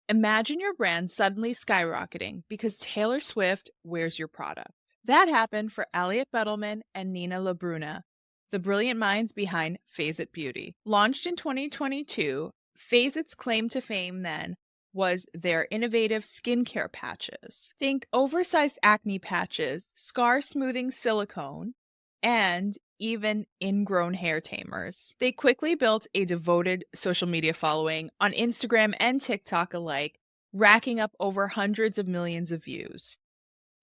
Imagine your brand suddenly skyrocketing because Taylor Swift wears your product. That happened for Aliett Buttleman and Nina LaBruna, the brilliant minds behind Fazit Beauty. Launched in 2022, Fazit's claim to fame then was their innovative skincare patches. Think oversized acne patches, scar smoothing silicone, and even ingrown hair tamers. They quickly built a devoted social media following on Instagram and TikTok alike, racking up over hundreds of millions of views.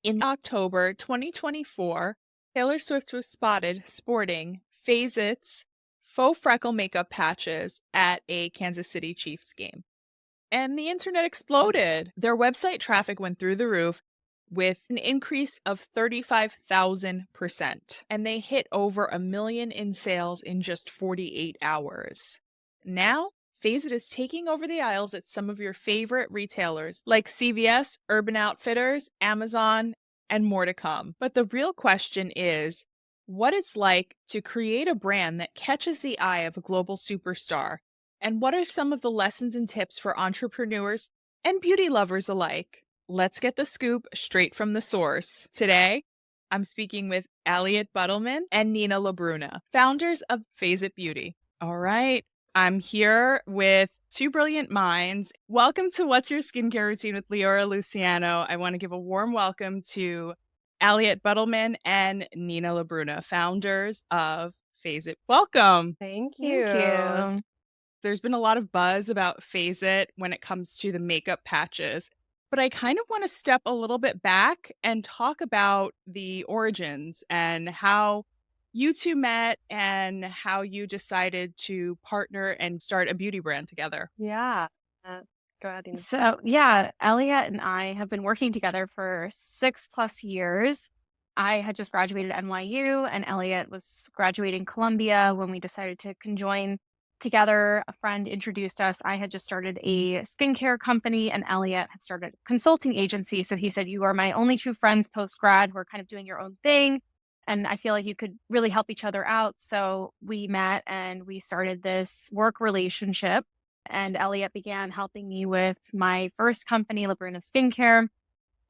In October 2024, Taylor Swift was spotted sporting Fazit's faux freckle makeup patches at a Kansas City Chiefs game. And the internet exploded. Their website traffic went through the roof with an increase of 35,000%. And they hit over 1 million in sales in just 48 hours. Now, Fazit is taking over the aisles at some of your favorite retailers like CVS, Urban Outfitters, Amazon, and more to come. But the real question is what it's like to create a brand that catches the eye of a global superstar. And what are some of the lessons and tips for entrepreneurs and beauty lovers alike? Let's get the scoop straight from the source. Today, I'm speaking with Aliett Buttleman and Nina LaBruna, founders of Fazit Beauty. All right, I'm here with two brilliant minds. Welcome to What's Your Skincare Routine with LeAura Luciano. I want to give a warm welcome to Aliett Buttleman and Nina LaBruna, founders of Fazit. Welcome. Thank Thank you. you. There's been a lot of buzz about Fazit when it comes to the makeup patches, but I kind of want to step a little bit back and talk about the origins and how you two met and how you decided to partner and start a beauty brand together. Yeah. Uh, Go ahead, Ina. So, yeah, Aliett and I have been working together for 6+ years. I had just graduated NYU, and Aliett was graduating Columbia when we decided to conjoin together. A friend introduced us. I had just started a skincare company, and Aliett had started a consulting agency. So he said, "You are my only two friends post grad who are kind of doing your own thing. And I feel like you could really help each other out." So we met and we started this work relationship. And Aliett began helping me with my first company, LaBruna Skincare.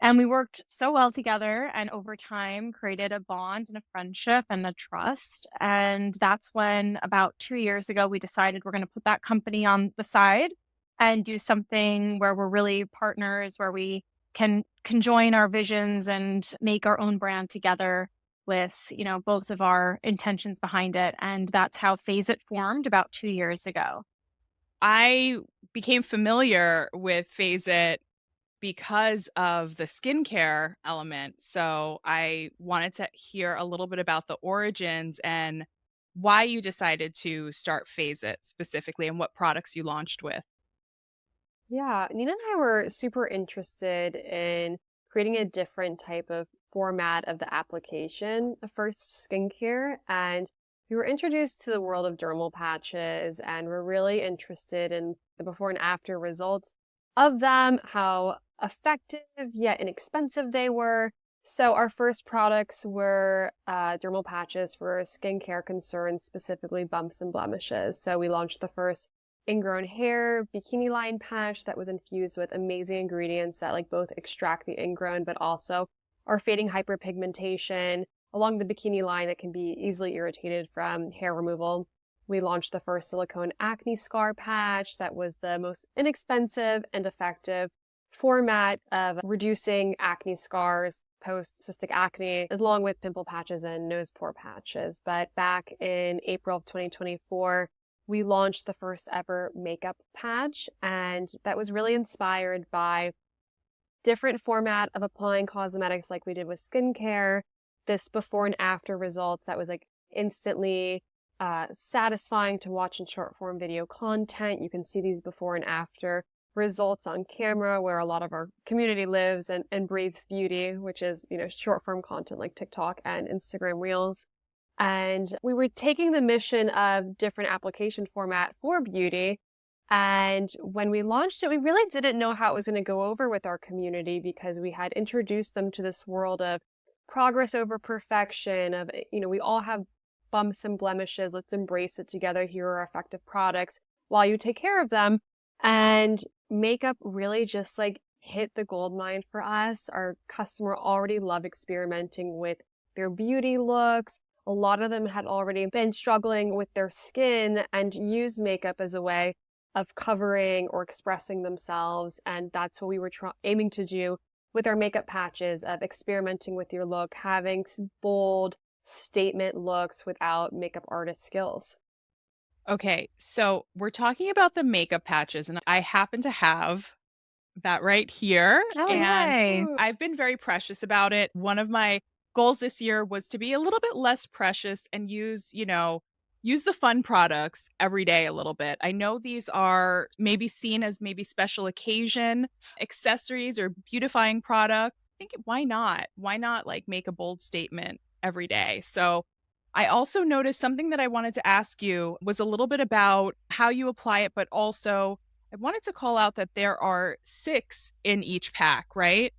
And we worked so well together and over time created a bond and a friendship and a trust. And that's when about 2 years ago, we decided we're going to put that company on the side and do something where we're really partners, where we can conjoin our visions and make our own brand together with, both of our intentions behind it. And that's how Phase It formed about 2 years ago. I became familiar with Fazit because of the skincare element. So I wanted to hear a little bit about the origins and why you decided to start Fazit specifically and what products you launched with. Yeah, Nina and I were super interested in creating a different type of format of the application, first skincare, and we were introduced to the world of dermal patches and we're really interested in the before and after results of them, how effective yet inexpensive they were. So our first products were dermal patches for skincare concerns, specifically bumps and blemishes. So we launched the first ingrown hair bikini line patch that was infused with amazing ingredients that both extract the ingrown but also are fading hyperpigmentation along the bikini line that can be easily irritated from hair removal. We launched the first silicone acne scar patch that was the most inexpensive and effective format of reducing acne scars post cystic acne, along with pimple patches and nose pore patches. But back in April of 2024, we launched the first ever makeup patch, and that was really inspired by different format of applying cosmetics like we did with skincare, this before and after results that was instantly satisfying to watch in short form video content. You can see these before and after results on camera where a lot of our community lives and breathes beauty, which is, short form content like TikTok and Instagram Reels. And we were taking the mission of different application format for beauty. And when we launched it, we really didn't know how it was going to go over with our community because we had introduced them to this world of progress over perfection, of, we all have bumps and blemishes. Let's embrace it together. Here are effective products. While you take care of them, And makeup really just like hit the gold mine for us. Our customer already loved experimenting with their beauty looks. A lot of them had already been struggling with their skin and used makeup as a way of covering or expressing themselves. And that's what we were aiming to do with our makeup patches, of experimenting with your look, having bold statement looks without makeup artist skills. Okay, so we're talking about the makeup patches, and I happen to have that right here. Oh, And yay. I've been very precious about it. One of my goals this year was to be a little bit less precious and use the fun products every day a little bit. I know these are maybe seen as maybe special occasion accessories or beautifying product. I think why not? Why not like make a bold statement every day? So I also noticed something that I wanted to ask you was a little bit about how you apply it, but also I wanted to call out that there are 6 in each pack, right?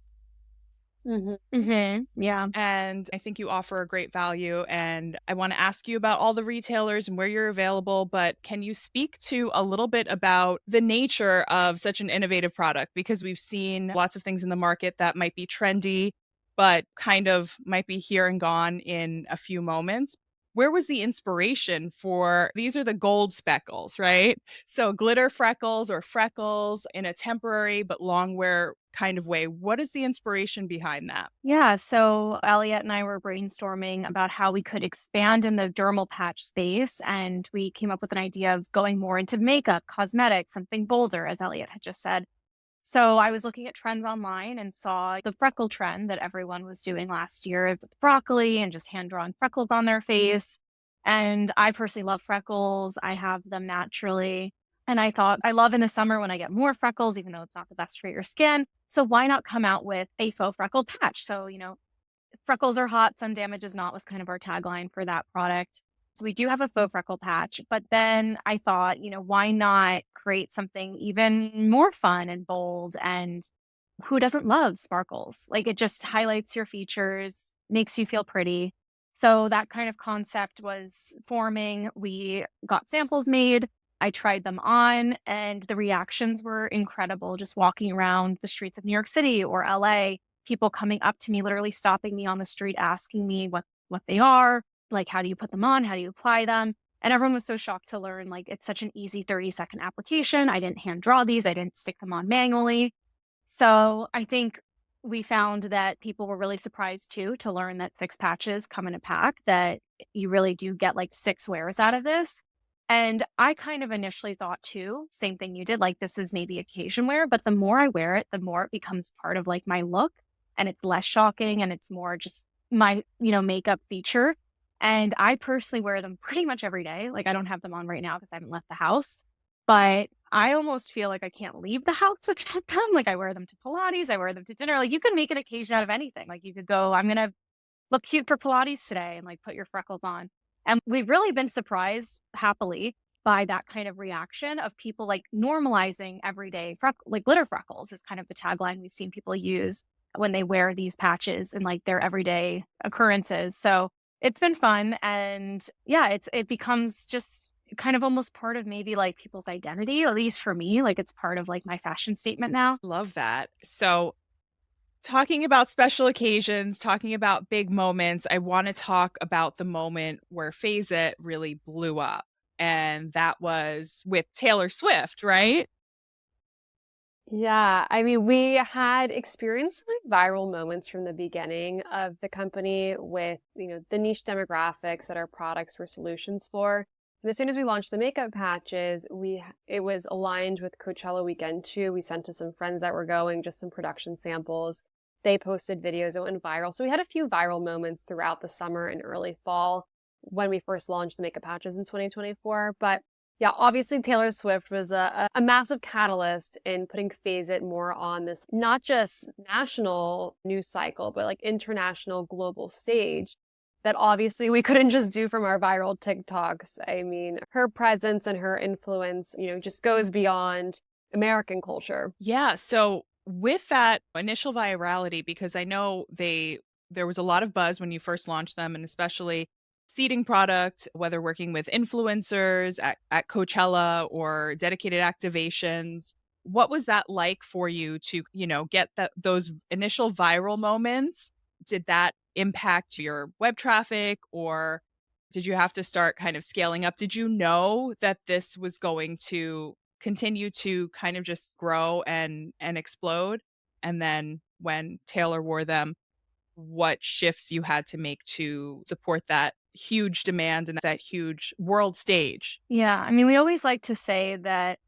Yeah. And I think you offer a great value. And I want to ask you about all the retailers and where you're available. But can you speak to a little bit about the nature of such an innovative product? Because we've seen lots of things in the market that might be trendy, but kind of might be here and gone in a few moments. Where was the inspiration for these are the gold speckles, right? So glitter freckles or freckles in a temporary but long wear kind of way. What is the inspiration behind that? Yeah. So Aliett and I were brainstorming about how we could expand in the dermal patch space. And we came up with an idea of going more into makeup, cosmetics, something bolder, as Aliett had just said. So I was looking at trends online and saw the freckle trend that everyone was doing last year with broccoli and just hand drawing freckles on their face. And I personally love freckles. I have them naturally. And I thought, I love in the summer when I get more freckles, even though it's not the best for your skin. So why not come out with a faux freckle patch? So, freckles are hot, sun damage is not was kind of our tagline for that product. So we do have a faux freckle patch, but then I thought, why not create something even more fun and bold, and who doesn't love sparkles? Like, it just highlights your features, makes you feel pretty. So that kind of concept was forming. We got samples made. I tried them on, and the reactions were incredible. Just walking around the streets of New York City or LA, people coming up to me, literally stopping me on the street, asking me what they are, like, how do you put them on? How do you apply them? And everyone was so shocked to learn, like, it's such an easy 30-second application. I didn't hand draw these. I didn't stick them on manually. So I think we found that people were really surprised too to learn that 6 patches come in a pack, that you really do get like 6 wears out of this. And I kind of initially thought too, same thing you did, like this is maybe occasion wear, but the more I wear it, the more it becomes part of like my look, and it's less shocking and it's more just my, makeup feature. And I personally wear them pretty much every day. Like, I don't have them on right now because I haven't left the house, but I almost feel like I can't leave the house without them. Like, I wear them to Pilates, I wear them to dinner. Like, you can make an occasion out of anything. Like, you could go, I'm going to look cute for Pilates today, and like put your freckles on. And we've really been surprised happily by that kind of reaction of people like normalizing everyday like glitter freckles is kind of the tagline we've seen people use when they wear these patches in like their everyday occurrences. So it's been fun. And yeah, it becomes just kind of almost part of maybe like people's identity, at least for me. Like, it's part of like my fashion statement now. Love that. So talking about special occasions, talking about big moments, I want to talk about the moment where Fazit really blew up. And that was with Taylor Swift, right? Yeah, I mean, we had experienced like viral moments from the beginning of the company with, the niche demographics that our products were solutions for. And as soon as we launched the makeup patches, it was aligned with Coachella weekend too. We sent to some friends that were going, just some production samples. They posted videos, it went viral. So we had a few viral moments throughout the summer and early fall when we first launched the makeup patches in 2024. But yeah, obviously Taylor Swift was a massive catalyst in putting Fazit more on this, not just national news cycle, but like international global stage that obviously we couldn't just do from our viral TikToks. I mean, her presence and her influence, just goes beyond American culture. Yeah. So with that initial virality, because I know there was a lot of buzz when you first launched them, and especially seeding product, whether working with influencers at Coachella or dedicated activations. What was that like for you to, get those initial viral moments? Did that impact your web traffic, or did you have to start kind of scaling up? Did you know that this was going to continue to kind of just grow and explode? And then when Taylor wore them, what shifts you had to make to support that huge demand and that huge world stage? Yeah, I mean, we always like to say that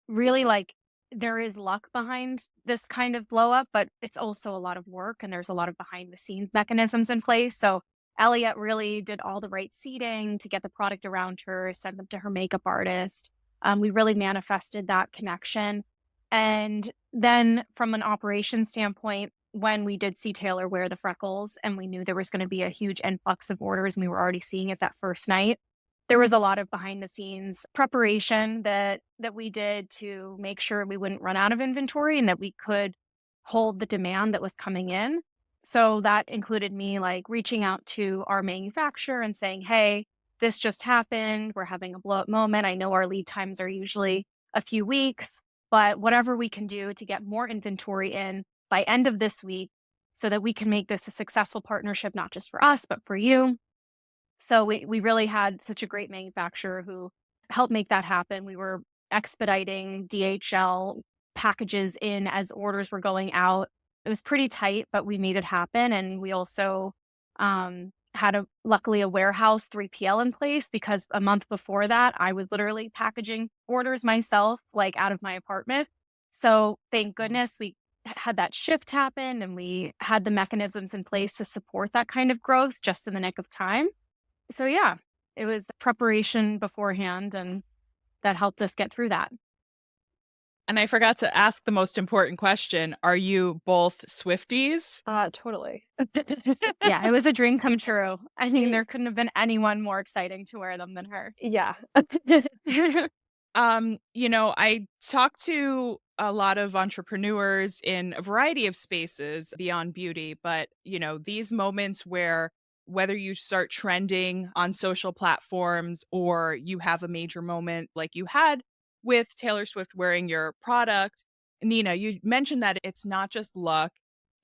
really, like, there is luck behind this kind of blow up, but it's also a lot of work and there's a lot of behind the scenes mechanisms in place. So Aliett really did all the right seeding to get the product around her, send them to her makeup artist. We really manifested that connection. And then from an operation standpoint, when we did see Taylor wear the freckles and we knew there was going to be a huge influx of orders and we were already seeing it that first night, there was a lot of behind the scenes preparation that we did to make sure we wouldn't run out of inventory and that we could hold the demand that was coming in. So that included me like reaching out to our manufacturer and saying, "Hey, this just happened. We're having a blow up moment. I know our lead times are usually a few weeks, but whatever we can do to get more inventory in by end of this week so that we can make this a successful partnership, not just for us, but for you." So we really had such a great manufacturer who helped make that happen. We were expediting DHL packages in as orders were going out. It was pretty tight, but we made it happen. And we also had luckily a warehouse 3PL in place because a month before that, I was literally packaging orders myself, like out of my apartment. So thank goodness we had that shift happen and we had the mechanisms in place to support that kind of growth just in the nick of time. So yeah, it was preparation beforehand, and that helped us get through that. And I forgot to ask the most important question. Are you both Swifties? Totally. Yeah, it was a dream come true. I mean, Y- there couldn't have been anyone more exciting to wear them than her. Yeah. I talk to a lot of entrepreneurs in a variety of spaces beyond beauty, but these moments where whether you start trending on social platforms or you have a major moment like you had with Taylor Swift wearing your product, Nina, you mentioned that it's not just luck.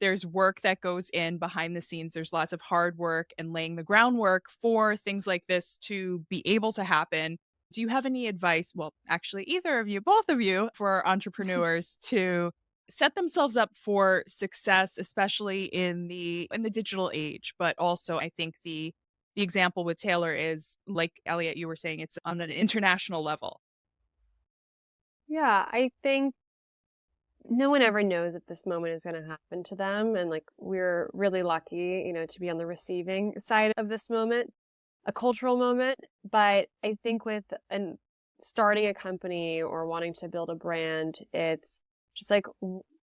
There's work that goes in behind the scenes. There's lots of hard work and laying the groundwork for things like this to be able to happen. Do you have any advice? Well, actually, either of you, both of you, for entrepreneurs to set themselves up for success, especially in the digital age? But also, I think the example with Taylor is, like Aliett, you were saying, it's on an international level. Yeah, I think no one ever knows if this moment is going to happen to them. And like, we're really lucky, to be on the receiving side of this moment, a cultural moment. But I think with starting a company or wanting to build a brand, it's just like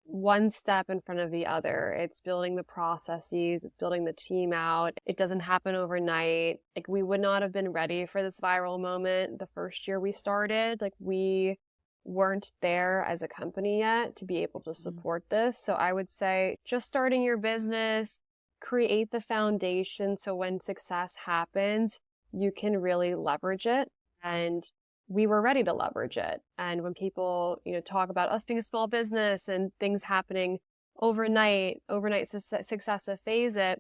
one step in front of the other. It's building the processes, it's building the team out. It doesn't happen overnight. Like, we would not have been ready for this viral moment the first year we started. Like, we weren't there as a company yet to be able to support this. So I would say just starting your business, create the foundation so when success happens, you can really leverage it. And we were ready to leverage it. And when people, talk about us being a small business and things happening overnight success of Fazit,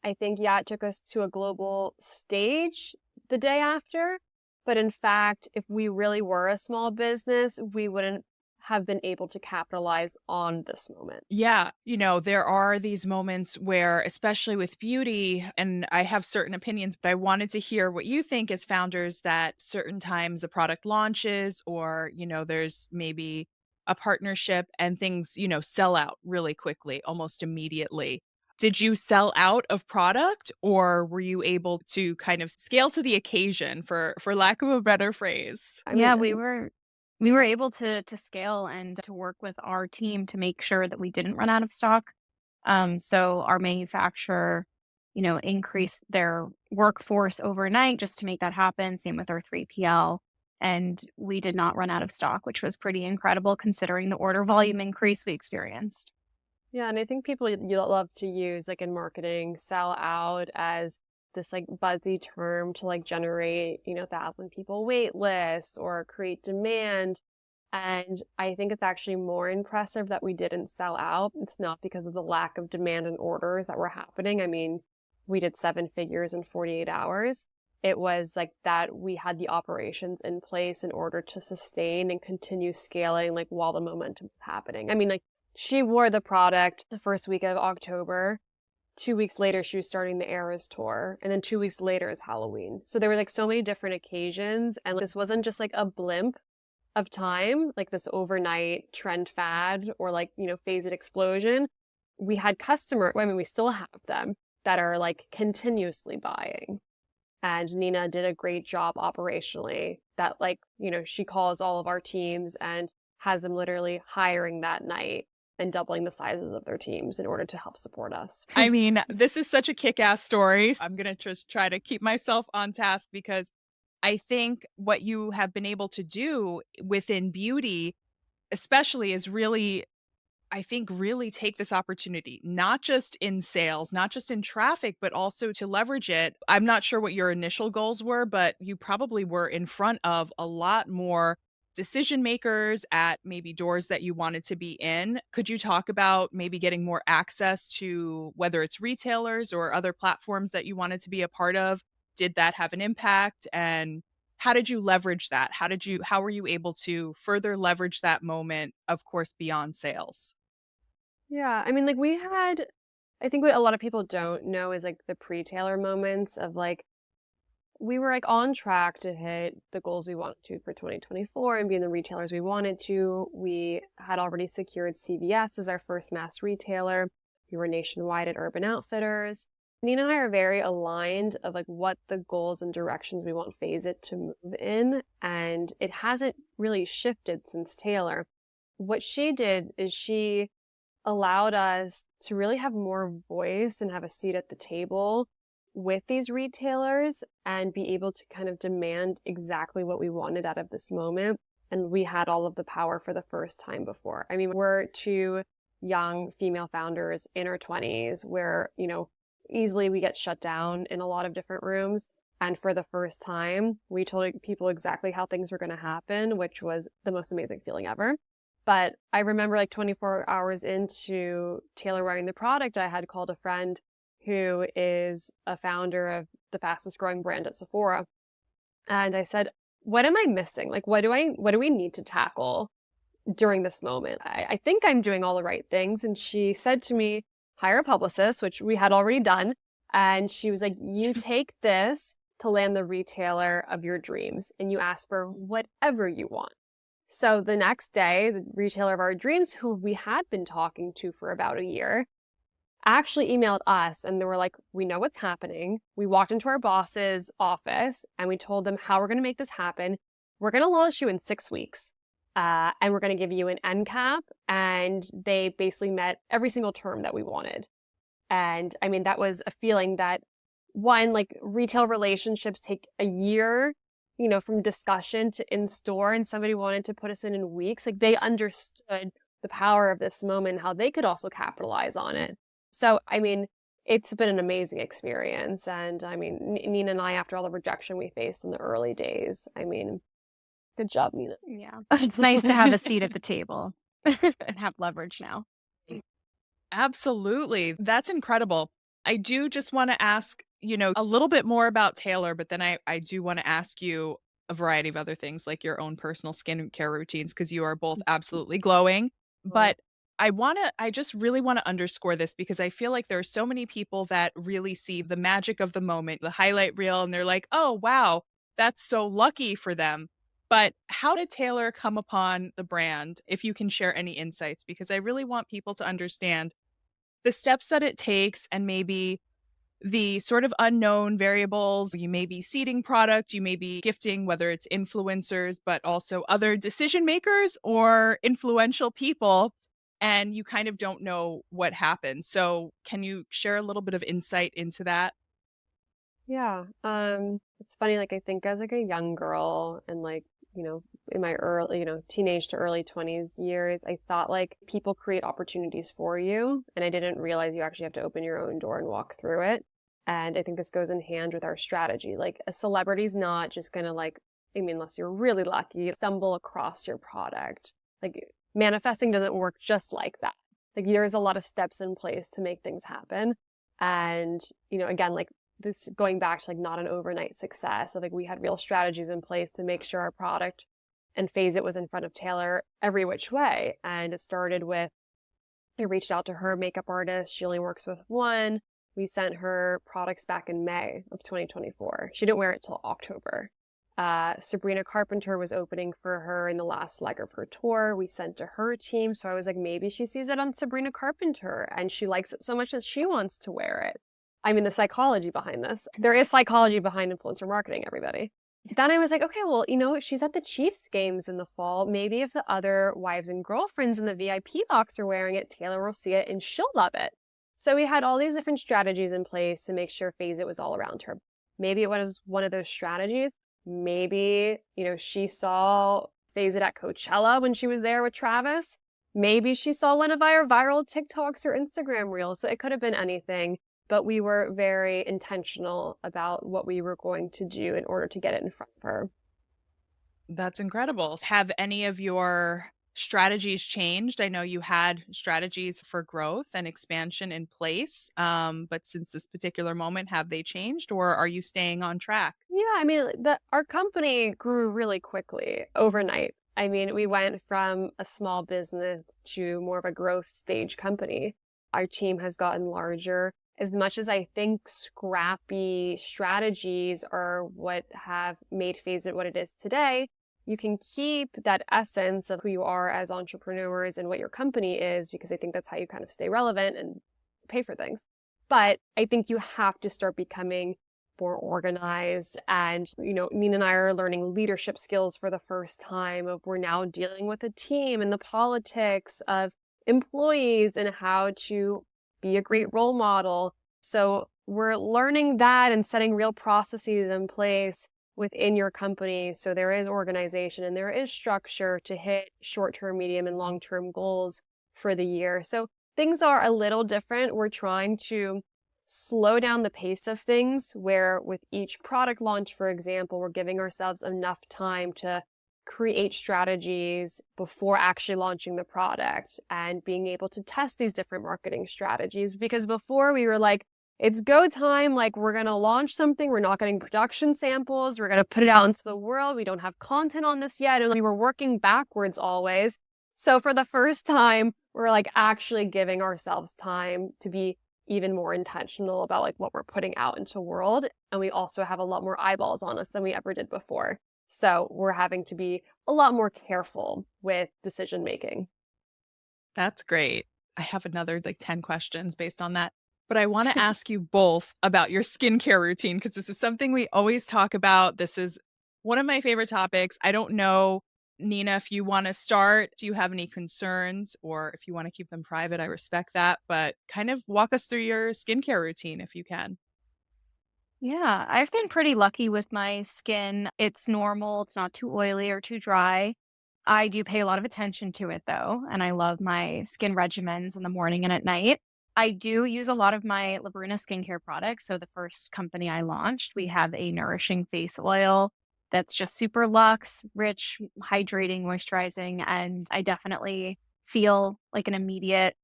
I think, yeah, it took us to a global stage the day after. But in fact, if we really were a small business, we wouldn't have been able to capitalize on this moment. Yeah, there are these moments where, especially with beauty, and I have certain opinions, but I wanted to hear what you think as founders, that certain times a product launches or, there's maybe a partnership and things, sell out really quickly, almost immediately. Did you sell out of product, or were you able to kind of scale to the occasion, for lack of a better phrase? I Yeah, mean, we were able to scale and to work with our team to make sure that we didn't run out of stock. So our manufacturer, increased their workforce overnight just to make that happen. Same with our 3PL. And we did not run out of stock, which was pretty incredible considering the order volume increase we experienced. yeah, and I think people you love to use, like in marketing, sell out as this like buzzy term to like generate, 1,000 people wait lists or create demand. And I think it's actually more impressive that we didn't sell out. It's not because of the lack of demand and orders that were happening. I mean, we did 7 figures in 48 hours. It was like that we had the operations in place in order to sustain and continue scaling like while the momentum was happening. I mean, like she wore the product the first week of October. 2 weeks later, she was starting the Eras tour. And then 2 weeks later is Halloween. So there were like so many different occasions. And this wasn't just like a blimp of time, like this overnight trend fad or like, phase it explosion. We had we still have them that are like continuously buying. And Nina did a great job operationally that like, she calls all of our teams and has them literally hiring that night and doubling the sizes of their teams in order to help support us. I mean, this is such a kick-ass story. I'm going to just try to keep myself on task because I think what you have been able to do within beauty, especially, is really, I think, really take this opportunity, not just in sales, not just in traffic, but also to leverage it. I'm not sure what your initial goals were, but you probably were in front of a lot more decision makers at maybe doors that you wanted to be in. Could you talk about maybe getting more access to whether it's retailers or other platforms that you wanted to be a part of? Did that have an impact? And how did you leverage that? How were you able to further leverage that moment, of course, beyond sales? Yeah, I mean, like I think what a lot of people don't know is like the pre-tailor moments of like, we were like on track to hit the goals we wanted to for 2024 and being the retailers we wanted to. We had already secured CVS as our first mass retailer. We were nationwide at Urban Outfitters. Nina and I are very aligned of like what the goals and directions we want Fazit to move in. And it hasn't really shifted since Taylor. What she did is she allowed us to really have more voice and have a seat at the table with these retailers and be able to kind of demand exactly what we wanted out of this moment. And we had all of the power for the first time before. I mean, we're 2 young female founders in our 20s where, easily we get shut down in a lot of different rooms. And for the first time, we told people exactly how things were going to happen, which was the most amazing feeling ever. But I remember like 24 hours into Taylor wearing the product, I had called a friend who is a founder of the fastest growing brand at Sephora. And I said, what am I missing? Like, what do we need to tackle during this moment? I think I'm doing all the right things. And she said to me, hire a publicist, which we had already done. And she was like, you take this to land the retailer of your dreams and you ask for whatever you want. So the next day, the retailer of our dreams, who we had been talking to for about a year, actually emailed us and they were like, we know what's happening. We walked into our boss's office and we told them how we're going to make this happen. We're going to launch you in 6 weeks. And we're going to give you an end cap. And they basically met every single term that we wanted. And I mean, that was a feeling that one, like retail relationships take a year, from discussion to in store, and somebody wanted to put us in weeks. Like they understood the power of this moment, and how they could also capitalize on it. So, I mean, it's been an amazing experience. And I mean, Nina and I, after all the rejection we faced in the early days, I mean, good job, Nina. Yeah. It's nice to have a seat at the table and have leverage now. Absolutely. That's incredible. I do just want to ask, a little bit more about Taylor, but then I do want to ask you a variety of other things like your own personal skincare routines, because you are both absolutely glowing. But I just really want to underscore this because I feel like there are so many people that really see the magic of the moment, the highlight reel, and they're like, oh, wow, that's so lucky for them. But how did Taylor come upon the brand, if you can share any insights? Because I really want people to understand the steps that it takes and maybe the sort of unknown variables. You may be seeding product, you may be gifting, whether it's influencers, but also other decision makers or influential people, and you kind of don't know what happens. So can you share a little bit of insight into that? Yeah. It's funny, like I think as like a young girl and like, in my early, teenage to early 20s years, I thought like people create opportunities for you. And I didn't realize you actually have to open your own door and walk through it. And I think this goes in hand with our strategy. Like a celebrity's not just going to unless you're really lucky, stumble across your product. Like manifesting doesn't work just like that. Like there's a lot of steps in place to make things happen. And, again, like this going back to like not an overnight success. So like we had real strategies in place to make sure our product and Phase It was in front of Taylor every which way. And it started with, I reached out to her makeup artist. She only works with one. We sent her products back in May of 2024. She didn't wear it till October. Sabrina Carpenter was opening for her in the last leg of her tour. We sent to her team. So I was like, maybe she sees it on Sabrina Carpenter and she likes it so much that she wants to wear it. I mean, the psychology behind this. There is psychology behind influencer marketing, everybody. Then I was like, okay, well, she's at the Chiefs games in the fall. Maybe if the other wives and girlfriends in the VIP box are wearing it, Taylor will see it and she'll love it. So we had all these different strategies in place to make sure Phase It was all around her. Maybe it was one of those strategies. Maybe, she saw Phase It at Coachella when she was there with Travis. Maybe she saw one of our viral TikToks or Instagram reels. So it could have been anything, but we were very intentional about what we were going to do in order to get it in front of her. That's incredible. Have any of your strategies changed? I know you had strategies for growth and expansion in place, but since this particular moment, have they changed or are you staying on track? Yeah, I mean, our company grew really quickly overnight. I mean, we went from a small business to more of a growth stage company. Our team has gotten larger. As much as I think scrappy strategies are what have made Phase It what it is today, you can keep that essence of who you are as entrepreneurs and what your company is, because I think that's how you kind of stay relevant and pay for things. But I think you have to start becoming more organized. And, Nina and I are learning leadership skills for the first time of we're now dealing with a team and the politics of employees and how to be a great role model. So we're learning that and setting real processes in place within your company. So there is organization and there is structure to hit short-term, medium, and long-term goals for the year. So things are a little different. We're trying to slow down the pace of things where with each product launch, for example, we're giving ourselves enough time to create strategies before actually launching the product and being able to test these different marketing strategies. Because before we were like, it's go time, like we're going to launch something, we're not getting production samples, we're going to put it out into the world, we don't have content on this yet, and we were working backwards always. So for the first time, we're like actually giving ourselves time to be even more intentional about like what we're putting out into the world. And we also have a lot more eyeballs on us than we ever did before. So we're having to be a lot more careful with decision making. That's great. I have another 10 questions based on that. But I want to ask you both about your skincare routine because this is something we always talk about. This is one of my favorite topics. I don't know, Nina, if you want to start, do you have any concerns or if you want to keep them private? I respect that, but kind of walk us through your skincare routine if you can. Yeah, I've been pretty lucky with my skin. It's normal. It's not too oily or too dry. I do pay a lot of attention to it though, and I love my skin regimens in the morning and at night. I do use a lot of my LaBruna skincare products. So the first company I launched, we have a nourishing face oil that's just super luxe, rich, hydrating, moisturizing, and I definitely feel like an immediate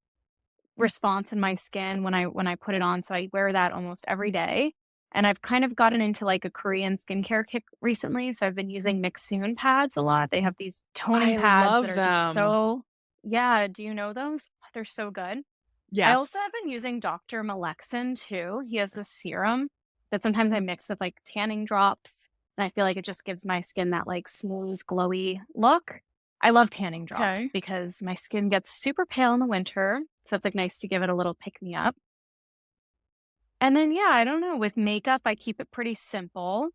response in my skin when I put it on. So I wear that almost every day. And I've kind of gotten into like a Korean skincare kick recently. So I've been using Mixsoon pads a lot. They have these toning I pads love that are just them. so, yeah. Do you know those? They're so good. I also Yes. have been using Dr. Malexin too. He has this serum that sometimes I mix with like tanning drops. And I feel like it just gives my skin that like smooth, glowy look. I love tanning drops Okay. because my skin gets super pale in the winter. So it's like nice to give it a little pick me up. And then, yeah, I don't know. With makeup, I keep it pretty simple.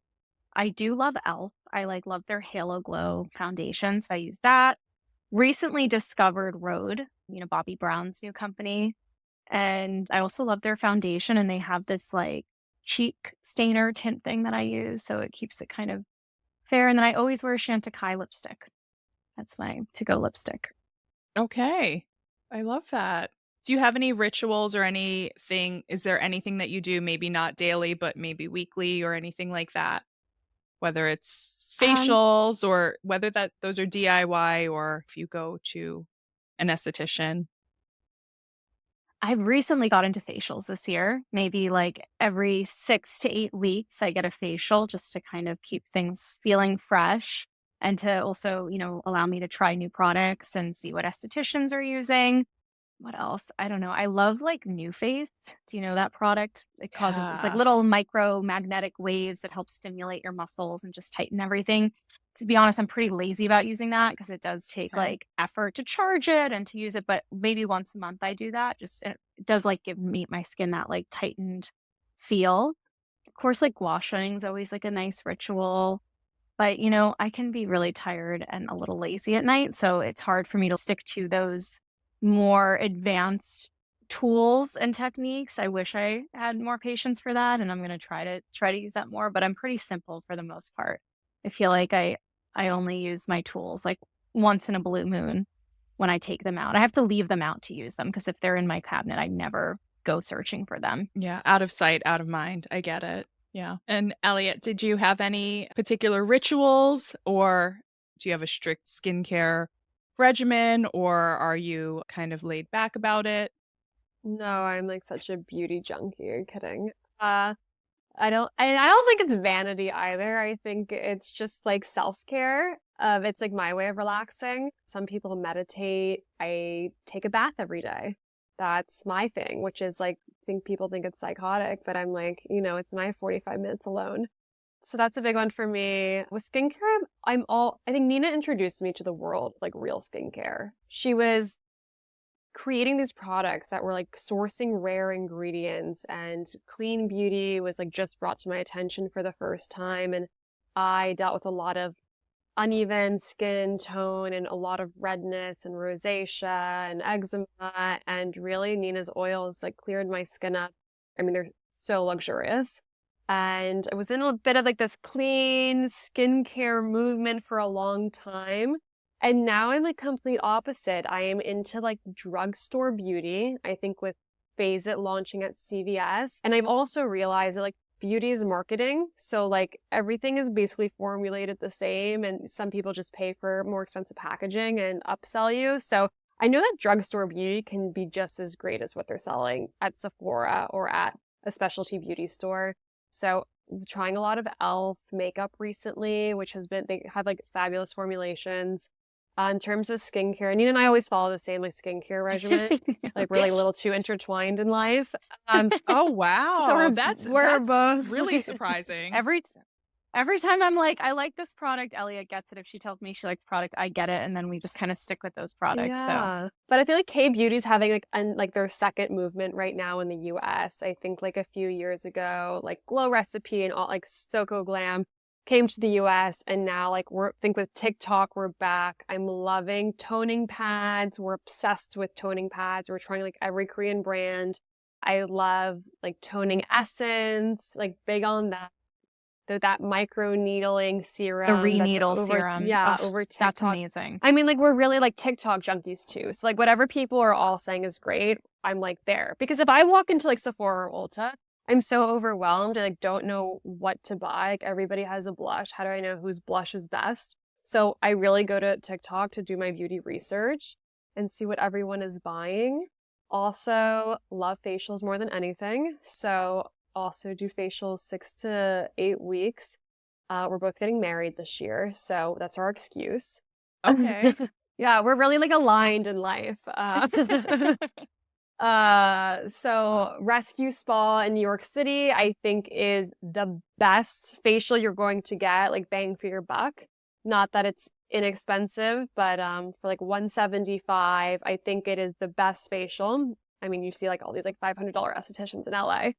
I do love e.l.f. I like love their Halo Glow foundation. So I use that. Recently discovered Rhode, Bobbi Brown's new company. And I also love their foundation. And they have this like cheek stainer tint thing that I use. So it keeps it kind of fair. And then I always wear Chantecaille lipstick. That's my to-go lipstick. Okay. I love that. Do you have any rituals or anything? Is there anything that you do, maybe not daily, but maybe weekly or anything like that? Whether it's Um, facials or whether that those are DIY or if you go to an esthetician. I recently got into facials this year. Maybe like every 6 to 8 weeks, I get a facial just to kind of keep things feeling fresh and to also, allow me to try new products and see what estheticians are using. What else? I don't know. I love like New Face. Do you know that product? It's like little Yes. micromagnetic waves that help stimulate your muscles and just tighten everything. To be honest, I'm pretty lazy about using that because it does take Okay. like effort to charge it and to use it. But maybe once a month I do that. Just it does like give me my skin that like tightened feel. Of course, like washing is always like a nice ritual. But I can be really tired and a little lazy at night. So it's hard for me to stick to those more advanced tools and techniques. I wish I had more patience for that, and I'm going to try to use that more, but I'm pretty simple for the most part. I feel like I only use my tools like once in a blue moon when I take them out. I have to leave them out to use them because if they're in my cabinet, I never go searching for them. Yeah, out of sight, out of mind. I get it. Yeah. And Elliot, did you have any particular rituals or do you have a strict skincare regimen or are you kind of laid back about it? No, I'm like such a beauty junkie. You're kidding. I don't think it's vanity either. I think it's just like self-care. It's like my way of relaxing. Some people meditate. I take a bath every day. That's my thing, which is like, I think people think it's psychotic, but I'm like, it's my 45 minutes alone. So that's a big one for me. With skincare, I think Nina introduced me to the world, like real skincare. She was creating these products that were like sourcing rare ingredients, and clean beauty was like just brought to my attention for the first time. And I dealt with a lot of uneven skin tone and a lot of redness and rosacea and eczema. And really, Nina's oils like cleared my skin up. I mean, they're so luxurious. And I was in a bit of like this clean skincare movement for a long time. And now I'm like complete opposite. I am into like drugstore beauty. I think with Fazit launching at CVS. And I've also realized that like beauty is marketing. So like everything is basically formulated the same, and some people just pay for more expensive packaging and upsell you. So I know that drugstore beauty can be just as great as what they're selling at Sephora or at a specialty beauty store. So trying a lot of e.l.f. makeup recently, they have like fabulous formulations. In terms of skincare, Nina and I always follow the same like skincare regimen. Like we're like a little too intertwined in life. Oh, wow. So that's both really surprising. Every time I'm like, I like this product, Elliot gets it. If she tells me she likes product, I get it, and then we just kind of stick with those products. Yeah. But I feel like K-beauty's having like their second movement right now in the US. I think like a few years ago, like Glow Recipe and all like Soko Glam came to the US, and now like I think with TikTok we're back. I'm loving toning pads. We're obsessed with toning pads. We're trying like every Korean brand. I love like toning essence, like big on that. That micro needling serum. The that's Reneedle over, serum. Yeah, Ugh, over TikTok. that's amazing. I mean, like we're really like TikTok junkies too. So like whatever people are all saying is great, I'm like there. Because if I walk into like Sephora or Ulta, I'm so overwhelmed. I like don't know what to buy. Like everybody has a blush. How do I know whose blush is best? So I really go to TikTok to do my beauty research and see what everyone is buying. Also, love facials more than anything. So also do facials 6 to 8 weeks. We're both getting married this year, so that's our excuse. Okay. Yeah, we're really like aligned in life. So Rescue Spa in New York City, I think is the best facial you're going to get, like bang for your buck. Not that it's inexpensive, but for like $175, I think it is the best facial. I mean, you see like all these like $500 estheticians in LA.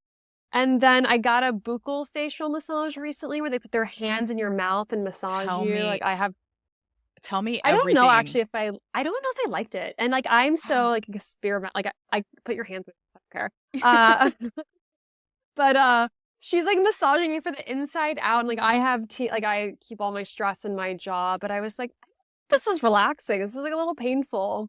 And then I got a buccal facial massage recently where they put their hands in your mouth and massage Tell you. me Like Tell me I don't everything. know actually if I don't know if I liked it. And like I'm so like experiment, like I put your hands in, I don't care. But she's like massaging me for the inside out, and like I have like I keep all my stress in my jaw, but I was like, this is relaxing. This is like a little painful.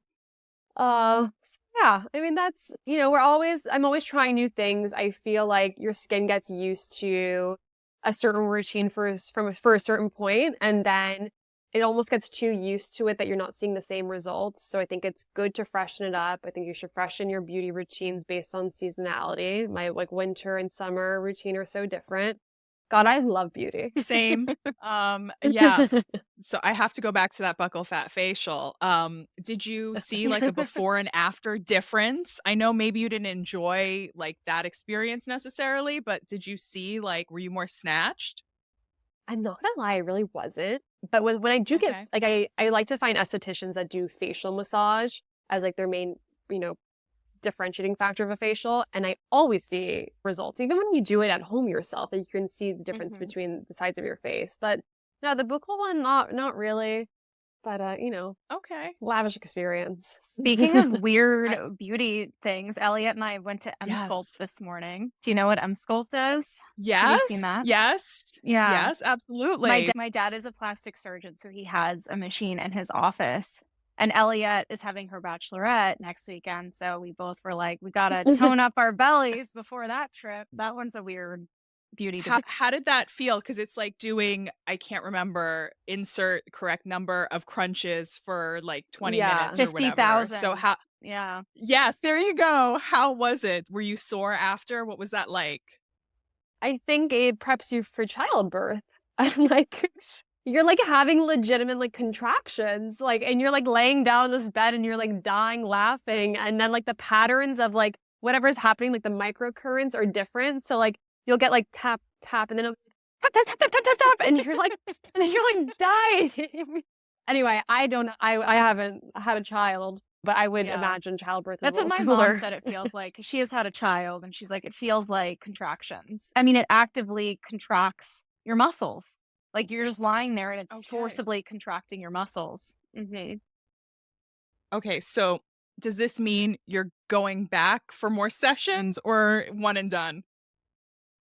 Yeah, I mean, that's, I'm always trying new things. I feel like your skin gets used to a certain routine for a certain point, and then it almost gets too used to it that you're not seeing the same results. So I think it's good to freshen it up. I think you should freshen your beauty routines based on seasonality. My like winter and summer routine are so different. God, I love beauty. Same. Yeah. So I have to go back to that buccal fat facial. Did you see like a before and after difference? I know maybe you didn't enjoy like that experience necessarily, but did you see like were you more snatched? I'm not gonna lie, I really wasn't. But when I do get Okay. like I like to find estheticians that do facial massage as like their main, you know, differentiating factor of a facial, and I always see results. Even when you do it at home yourself, and you can see the difference Mhm. between the sides of your face. But no, the buccal one, not really. But Okay. lavish experience. Speaking of I weird beauty things, Elliot and I went to yes. Sculpt this morning. Do you know what Sculpt is? Have you seen Yes. that? Yes. Yeah. Yes, absolutely. My dad is a plastic surgeon, so he has a machine in his office. And Elliot is having her bachelorette next weekend, so we both were like, we gotta tone up our bellies before that trip. That one's a weird beauty debate. How did that feel? Because it's like doing I can't remember, insert correct number of crunches for, like, 20 Yeah. minutes or whatever. So 50,000. how Yeah. yes, there you go. How was it? Were you sore after? What was that like? I think it preps you for childbirth. I'm like, you're like having legitimate like contractions, like, and you're like laying down on this bed and you're like dying laughing. And then like the patterns of like whatever's happening, like the microcurrents are different. So like you'll get like tap, tap, and then it'll tap, tap, tap, tap, tap, tap, tap, and you're like, and then you're like dying. Anyway, I haven't had a child, but I would Yeah. imagine childbirth is a That's what little my mom similar. said it feels like. 'Cause she has had a child and she's like, it feels like contractions. I mean, it actively contracts your muscles. Like you're just lying there and it's Okay. forcibly contracting your muscles. Okay, so does this mean you're going back for more sessions or one and done?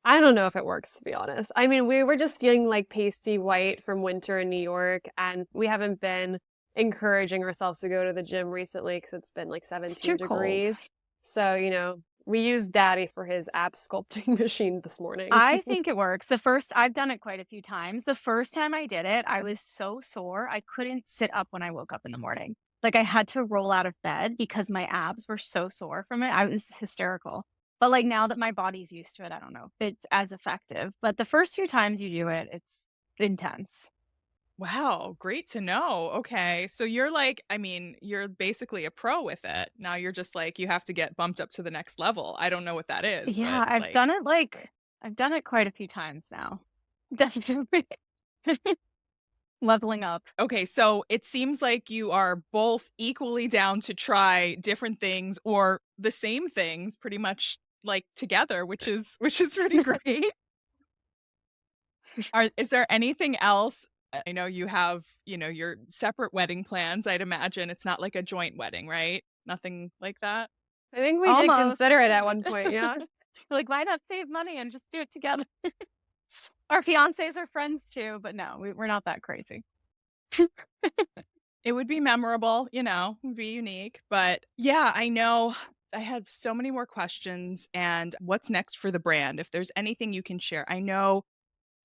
I don't know if it works, to be honest. I mean, we were just feeling like pasty white from winter in New York, and we haven't been encouraging ourselves to go to the gym recently because it's been like It's 17 too cold. degrees. So, we used Daddy for his ab sculpting machine this morning. I think it works. I've done it quite a few times. The first time I did it, I was so sore. I couldn't sit up when I woke up in the morning. Like I had to roll out of bed because my abs were so sore from it. I was hysterical. But like now that my body's used to it, I don't know if it's as effective. But the first few times you do it, it's intense. Wow, great to know. Okay. So you're like, I mean, you're basically a pro with it. Now you're just like, you have to get bumped up to the next level. I don't know what that is, Yeah, but like, I've done it quite a few times now. Definitely. Leveling up. okay. So it seems like you are both equally down to try different things or the same things pretty much like together, which is pretty great. Is there anything else? I know you have, your separate wedding plans. I'd imagine it's not like a joint wedding, right? Nothing like that? I think we did Almost. consider it at one point, yeah. Like, why not save money and just do it together? Our fiancés are friends too, but no, we're not that crazy. It would be memorable, would be unique. But yeah, I know I have so many more questions and what's next for the brand? If there's anything you can share. I know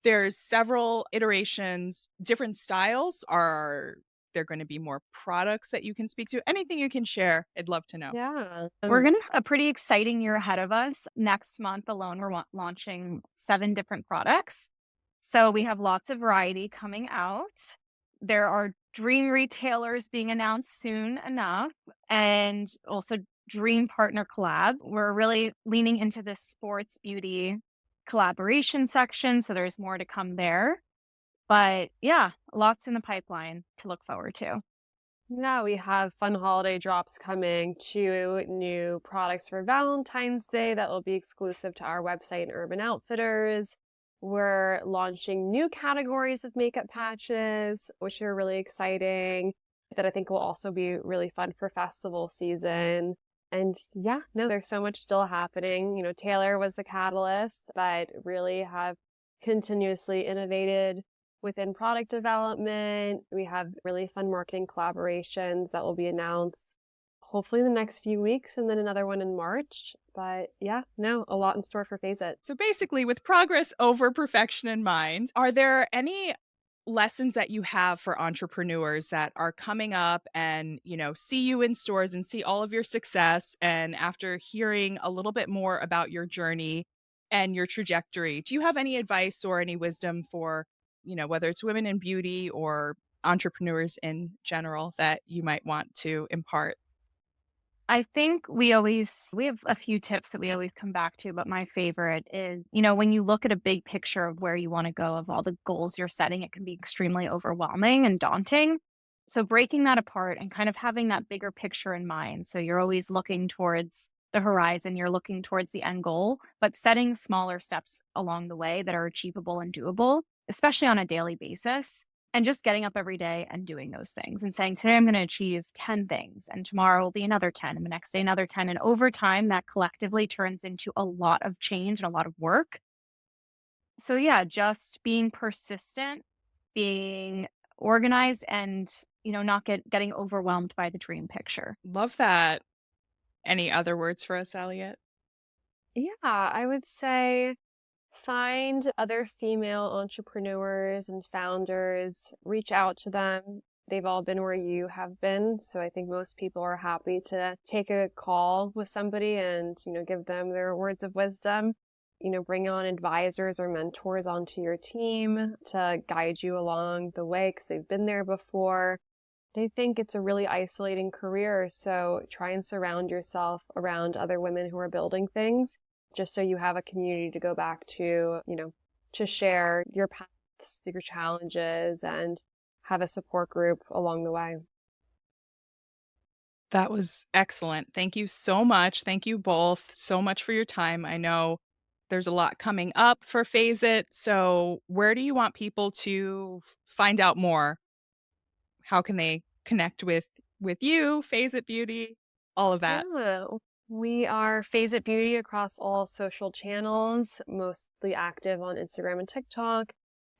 there's several iterations, different styles. Are there going to be more products that you can speak to? Anything you can share, I'd love to know. Yeah. We're gonna have a pretty exciting year ahead of us. Next month alone, we're launching 7 different products. So we have lots of variety coming out. There are dream retailers being announced soon enough, and also dream partner collab. We're really leaning into this sports beauty collaboration section, so there's more to come there. But yeah, lots in the pipeline to look forward to. Yeah, we have fun holiday drops coming, 2 new products for Valentine's Day that will be exclusive to our website and Urban Outfitters. We're launching new categories of makeup patches, which are really exciting, that I think will also be really fun for festival season. And yeah, no, there's so much still happening. Taylor was the catalyst, but really have continuously innovated within product development. We have really fun marketing collaborations that will be announced hopefully in the next few weeks and then another one in March. But yeah, no, a lot in store for Fazit. So basically, with progress over perfection in mind, are there any lessons that you have for entrepreneurs that are coming up and, see you in stores and see all of your success? And after hearing a little bit more about your journey and your trajectory, do you have any advice or any wisdom for, whether it's women in beauty or entrepreneurs in general that you might want to impart? I think we have a few tips that we always come back to, but my favorite is, when you look at a big picture of where you want to go, of all the goals you're setting, it can be extremely overwhelming and daunting. So breaking that apart and kind of having that bigger picture in mind. So you're always looking towards the horizon, you're looking towards the end goal, but setting smaller steps along the way that are achievable and doable, especially on a daily basis. And just getting up every day and doing those things and saying, today I'm going to achieve 10 things, and tomorrow will be another 10, and the next day another 10. And over time, that collectively turns into a lot of change and a lot of work. So, yeah, just being persistent, being organized, and, not getting overwhelmed by the dream picture. Love that. Any other words for us, Aliett? Yeah, I would say find other female entrepreneurs and founders, reach out to them. They've all been where you have been. So I think most people are happy to take a call with somebody and, give them their words of wisdom. Bring on advisors or mentors onto your team to guide you along the way because they've been there before. They think it's a really isolating career. So try and surround yourself around other women who are building things, just so you have a community to go back to, to share your paths, your challenges, and have a support group along the way. That was excellent. Thank you so much. Thank you both so much for your time. I know there's a lot coming up for Phase It. So, where do you want people to find out more? How can they connect with you, Phase It Beauty, all of that? Yeah. We are Fazit Beauty across all social channels, mostly active on Instagram and TikTok.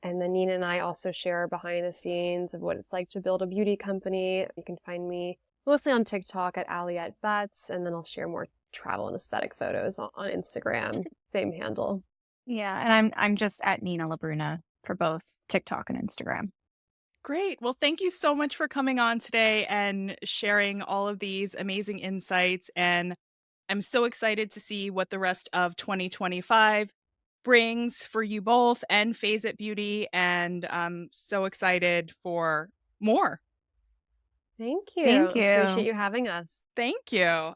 And then Nina and I also share behind the scenes of what it's like to build a beauty company. You can find me mostly on TikTok at Aliett Butts, and then I'll share more travel and aesthetic photos on Instagram, same handle. Yeah. And I'm just at Nina LaBruna for both TikTok and Instagram. Great. Well, thank you so much for coming on today and sharing all of these amazing insights. And I'm so excited to see what the rest of 2025 brings for you both and Phase It Beauty. And I'm so excited for more. Thank you. Thank you. Appreciate you having us. Thank you.